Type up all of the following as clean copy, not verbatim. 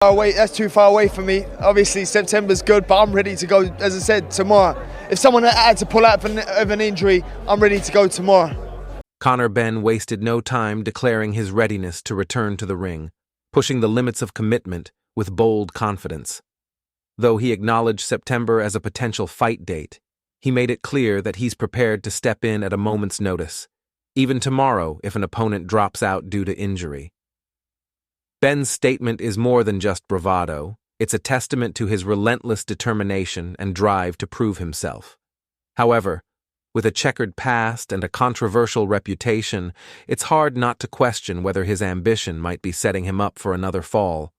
That's too far away for me. Obviously, September's good, but I'm ready to go, as I said, tomorrow. If someone had to pull out of an injury, I'm ready to go tomorrow. Conor Benn wasted no time declaring his readiness to return to the ring, pushing the limits of commitment with bold confidence. Though he acknowledged September as a potential fight date, he made it clear that he's prepared to step in at a moment's notice, even tomorrow if an opponent drops out due to injury. Benn's statement is more than just bravado. It's a testament to his relentless determination and drive to prove himself. However, with a checkered past and a controversial reputation, it's hard not to question whether his ambition might be setting him up for another fall.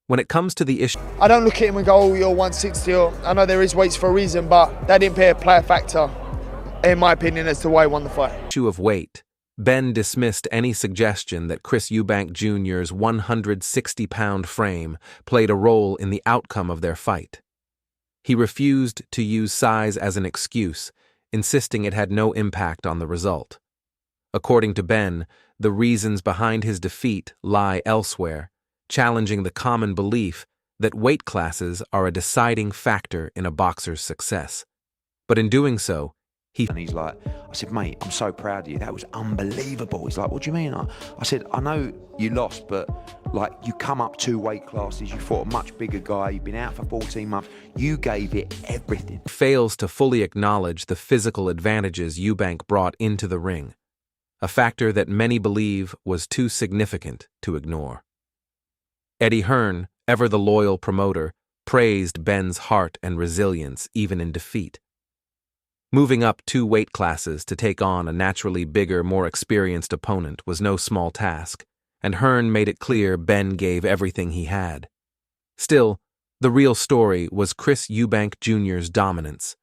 When it comes to the issue, I don't look at him and go, oh, you're 160, or I know there is weights for a reason, but that didn't play a factor, in my opinion, as to why he won the fight. Of weight, Benn dismissed any suggestion that Chris Eubank Jr.'s 160-pound frame played a role in the outcome of their fight. He refused to use size as an excuse, insisting it had no impact on the result. According to Benn, the reasons behind his defeat lie elsewhere, challenging the common belief that weight classes are a deciding factor in a boxer's success. But in doing so, he's like, I said, mate, I'm so proud of you. That was unbelievable. He's like, what do you mean? I said, I know you lost, but like, you come up 2 weight classes, you fought a much bigger guy, you've been out for 14 months, you gave it everything. Fails to fully acknowledge the physical advantages Eubank brought into the ring, a factor that many believe was too significant to ignore. Eddie Hearn, ever the loyal promoter, praised Benn's heart and resilience even in defeat. Moving up 2 weight classes to take on a naturally bigger, more experienced opponent was no small task, and Hearn made it clear Benn gave everything he had. Still, the real story was Chris Eubank Jr.'s dominance.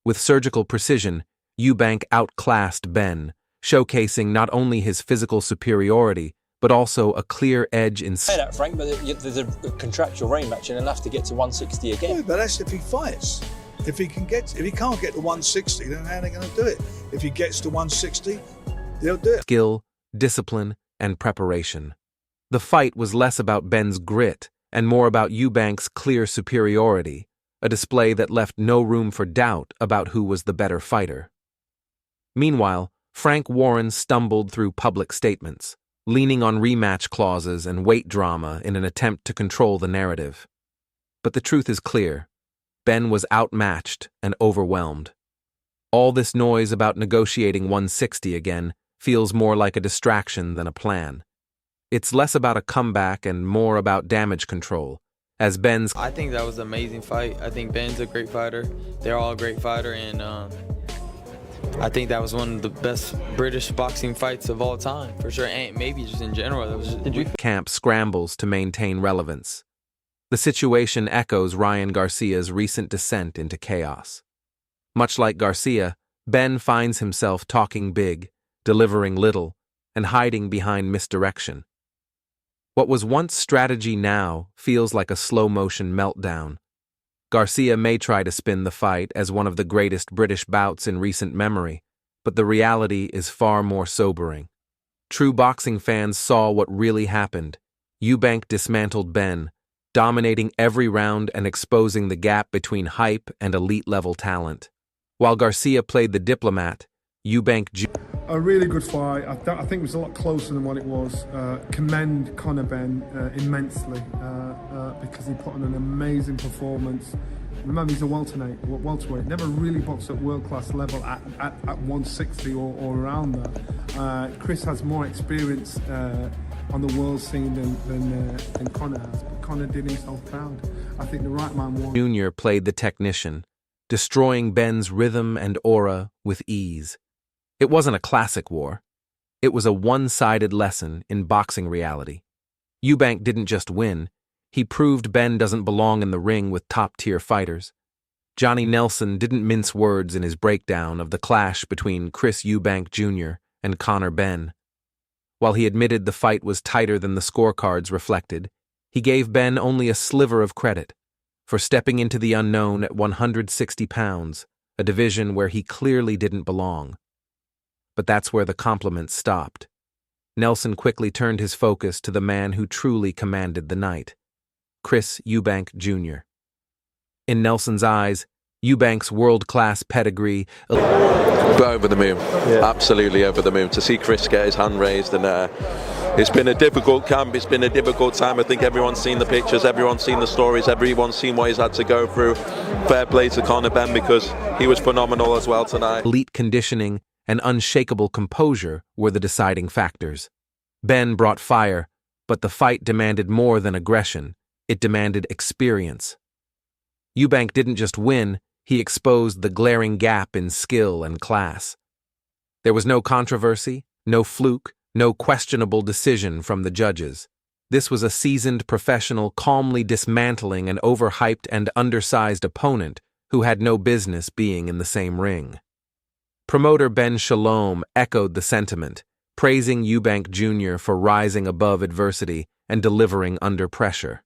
With surgical precision, Eubank outclassed Benn, showcasing not only his physical superiority, but also a clear edge in... Say that, Frank, but there's a contractual rematch and he'll have to get to 160 again. Yeah, but that's if he fights. If he can't get to 160, then how are they going to do it? If he gets to 160, they'll do it. Skill, discipline, and preparation. The fight was less about Benn's grit and more about Eubank's clear superiority, a display that left no room for doubt about who was the better fighter. Meanwhile, Frank Warren stumbled through public statements, leaning on rematch clauses and weight drama in an attempt to control the narrative. But the truth is clear. Benn was outmatched and overwhelmed. All this noise about negotiating 160 again feels more like a distraction than a plan. It's less about a comeback and more about damage control, as Benn's... I think that was an amazing fight. I think Benn's a great fighter. They're all a great fighter, and I think that was one of the best British boxing fights of all time, for sure, and maybe just in general. That was just... Camp scrambles to maintain relevance. The situation echoes Ryan Garcia's recent descent into chaos. Much like Garcia, Benn finds himself talking big, delivering little, and hiding behind misdirection. What was once strategy now feels like a slow-motion meltdown. Garcia may try to spin the fight as one of the greatest British bouts in recent memory, but the reality is far more sobering. True boxing fans saw what really happened. Eubank dismantled Benn, dominating every round and exposing the gap between hype and elite-level talent. While Garcia played the diplomat, Eubank Jr. A really good fight. I think it was a lot closer than what it was. Commend Conor Benn immensely because he put on an amazing performance. Remember, he's a welterweight. Never really boxed at world-class level at 160 or around there. Chris has more experience on the world scene than Conor has, but Conor did himself proud. I think the right man won. Jr. played the technician, destroying Benn's rhythm and aura with ease. It wasn't a classic war. It was a one-sided lesson in boxing reality. Eubank didn't just win, he proved Benn doesn't belong in the ring with top-tier fighters. Johnny Nelson didn't mince words in his breakdown of the clash between Chris Eubank Jr. and Conor Benn. While he admitted the fight was tighter than the scorecards reflected, he gave Benn only a sliver of credit for stepping into the unknown at 160 pounds, a division where he clearly didn't belong. But that's where the compliments stopped. Nelson quickly turned his focus to the man who truly commanded the night. Chris Eubank Jr. In Nelson's eyes, Eubank's world-class pedigree. Over the moon, absolutely over the moon. To see Chris get his hand raised, and it's been a difficult camp, it's been a difficult time. I think everyone's seen the pictures, everyone's seen the stories, everyone's seen what he's had to go through. Fair play to Conor Benn because he was phenomenal as well tonight. Elite conditioning and unshakable composure were the deciding factors. Benn brought fire, but the fight demanded more than aggression. It demanded experience. Eubank didn't just win, he exposed the glaring gap in skill and class. There was no controversy, no fluke, no questionable decision from the judges. This was a seasoned professional calmly dismantling an overhyped and undersized opponent who had no business being in the same ring. Promoter Ben Shalom echoed the sentiment, praising Eubank Jr. for rising above adversity and delivering under pressure.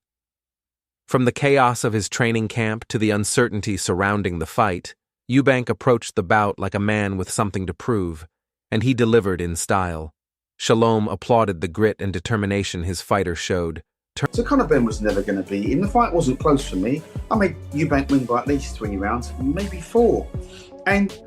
From the chaos of his training camp to the uncertainty surrounding the fight, Eubank approached the bout like a man with something to prove, and he delivered in style. Shalom applauded the grit and determination his fighter showed. So Conor Benn was never going to beat him. The fight wasn't close for me. I made Eubank win by at least 3 rounds, maybe 4. And,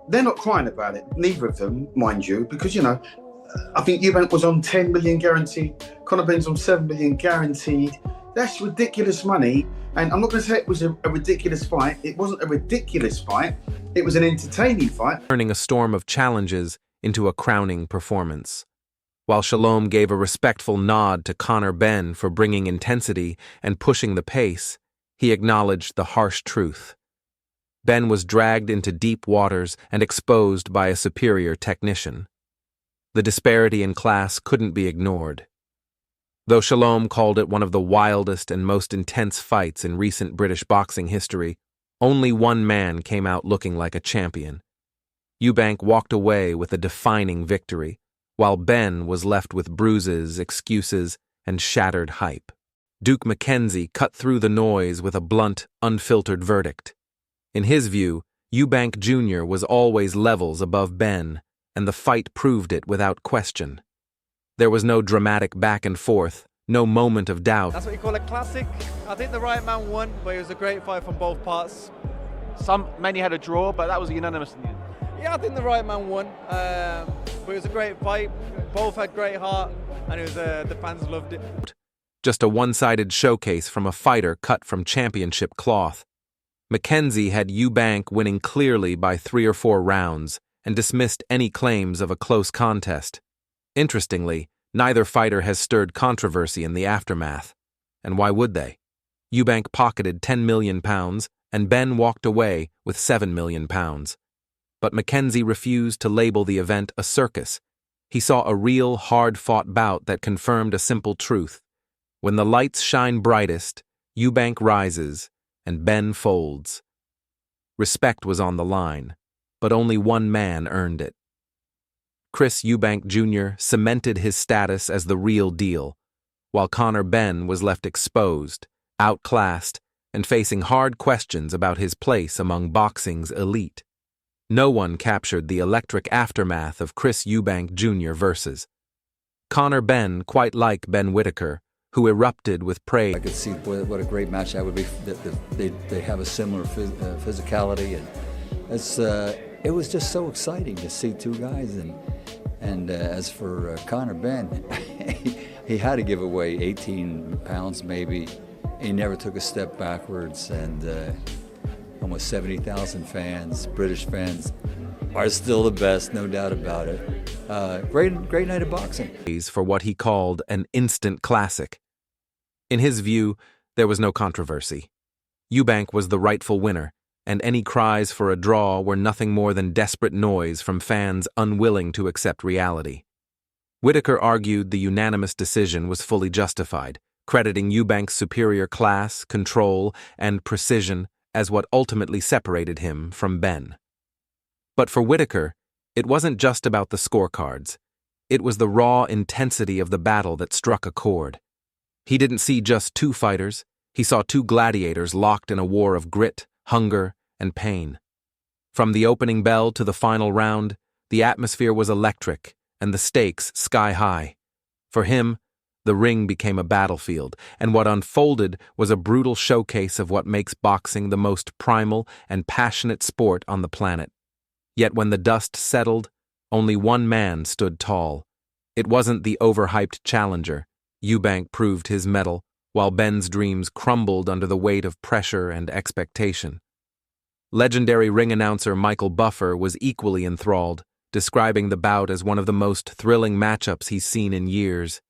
they're not crying about it, neither of them, mind you, because, I think Eubank was on 10 million guaranteed, Conor Benn's on 7 million guaranteed. That's ridiculous money. And I'm not going to say it was a ridiculous fight. It wasn't a ridiculous fight. It was an entertaining fight. Turning a storm of challenges into a crowning performance. While Shalom gave a respectful nod to Conor Benn for bringing intensity and pushing the pace, he acknowledged the harsh truth. Benn was dragged into deep waters and exposed by a superior technician. The disparity in class couldn't be ignored. Though Shalom called it one of the wildest and most intense fights in recent British boxing history, only one man came out looking like a champion. Eubank walked away with a defining victory, while Benn was left with bruises, excuses, and shattered hype. Duke Mackenzie cut through the noise with a blunt, unfiltered verdict. In his view, Eubank Jr. was always levels above Benn, and the fight proved it without question. There was no dramatic back and forth, no moment of doubt. That's what you call a classic. I think the right man won, but it was a great fight from both parts. Many had a draw, but that was unanimous in the end. Yeah, I think the right man won, but it was a great fight. Both had great heart, and the fans loved it. Just a one-sided showcase from a fighter cut from championship cloth. Mackenzie had Eubank winning clearly by 3 or 4 rounds and dismissed any claims of a close contest. Interestingly, neither fighter has stirred controversy in the aftermath. And why would they? Eubank pocketed £10 million, and Benn walked away with £7 million. But Mackenzie refused to label the event a circus. He saw a real, hard-fought bout that confirmed a simple truth. When the lights shine brightest, Eubank rises, and Benn folds. Respect was on the line, but only one man earned it. Chris Eubank Jr. cemented his status as the real deal, while Conor Benn was left exposed, outclassed, and facing hard questions about his place among boxing's elite. No one captured the electric aftermath of Chris Eubank Jr. versus Conor Benn, quite like Ben Whittaker, who erupted with praise. I could see what a great match that would be. They have a similar physicality, and it was just so exciting to see 2 guys. And as for Conor Benn, he had to give away 18 pounds maybe. He never took a step backwards, and almost 70,000 fans, British fans, are still the best, no doubt about it. Great night of boxing. For what he called an instant classic. In his view, there was no controversy. Eubank was the rightful winner, and any cries for a draw were nothing more than desperate noise from fans unwilling to accept reality. Whittaker argued the unanimous decision was fully justified, crediting Eubank's superior class, control, and precision as what ultimately separated him from Benn. But for Whittaker, it wasn't just about the scorecards. It was the raw intensity of the battle that struck a chord. He didn't see just 2 fighters, he saw 2 gladiators locked in a war of grit, hunger, and pain. From the opening bell to the final round, the atmosphere was electric and the stakes sky high. For him, The ring became a battlefield, and what unfolded was a brutal showcase of what makes boxing the most primal and passionate sport on the planet. Yet when the dust settled, only one man stood tall. It wasn't the overhyped challenger. Eubank proved his mettle, while Benn's dreams crumbled under the weight of pressure and expectation. Legendary ring announcer Michael Buffer was equally enthralled, describing the bout as one of the most thrilling matchups he's seen in years.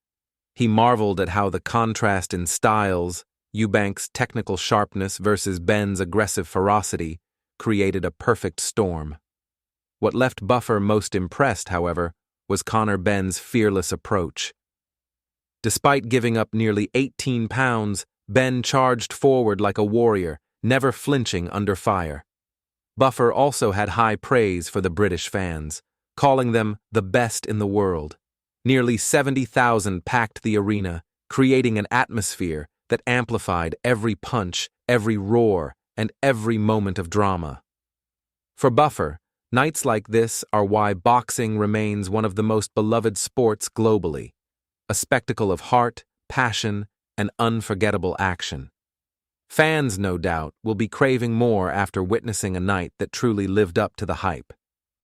He marveled at how the contrast in styles, Eubank's technical sharpness versus Benn's aggressive ferocity, created a perfect storm. What left Buffer most impressed, however, was Conor Benn's fearless approach. Despite giving up nearly 18 pounds, Benn charged forward like a warrior, never flinching under fire. Buffer also had high praise for the British fans, calling them the best in the world. Nearly 70,000 packed the arena, creating an atmosphere that amplified every punch, every roar, and every moment of drama. For Buffer, nights like this are why boxing remains one of the most beloved sports globally, a spectacle of heart, passion, and unforgettable action. Fans, no doubt, will be craving more after witnessing a night that truly lived up to the hype.